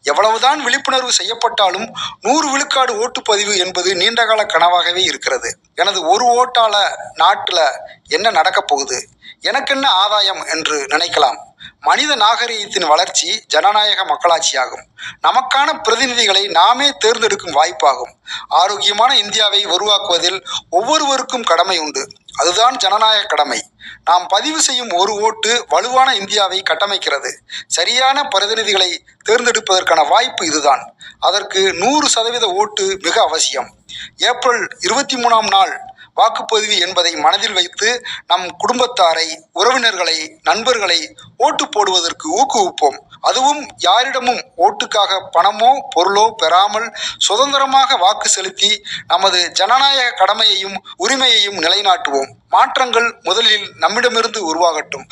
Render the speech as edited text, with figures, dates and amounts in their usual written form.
எவ்வளவுதான் விழிப்புணர்வு செய்யப்பட்டாலும் 100 விழுக்காடு ஓட்டுப்பதிவு என்பது நீண்டகால கனவாகவே இருக்கிறது. எனது ஒரு ஓட்டால நாட்டில் என்ன நடக்கப் போகுது, எனக்கென்ன ஆதாயம் என்று நினைக்கலாம். மனித நாகரிகத்தின் வளர்ச்சி ஜனநாயக மக்களாட்சியாகும். நமக்கான பிரதிநிதிகளை நாமே தேர்ந்தெடுக்கும் வாய்ப்பாகும். ஆரோக்கியமான இந்தியாவை உருவாக்குவதில் ஒவ்வொருவருக்கும் கடமை உண்டு. அதுதான் ஜனநாயக கடமை. நாம் பதிவு செய்யும் ஒரு ஓட்டு வலுவான இந்தியாவை கட்டமைக்கிறது. சரியான பிரதிநிதிகளை தேர்ந்தெடுப்பதற்கான வாய்ப்பு இதுதான். அதற்கு 100% ஓட்டு மிக அவசியம். ஏப்ரல் 23ஆம் நாள் வாக்குப்பதிவு என்பதை மனதில் வைத்து நம் குடும்பத்தாரை, உறவினர்களை, நண்பர்களை ஓட்டு போடுவதற்கு ஊக்குவிப்போம். அதுவும் யாரிடமும் ஓட்டுக்காக பணமோ பொருளோ பெறாமல் சுதந்திரமாக வாக்கு செலுத்தி நமது ஜனநாயக கடமையையும் உரிமையையும் நிலைநாட்டுவோம். மாற்றங்கள் முதலில் நம்மிடமிருந்து உருவாகட்டும்.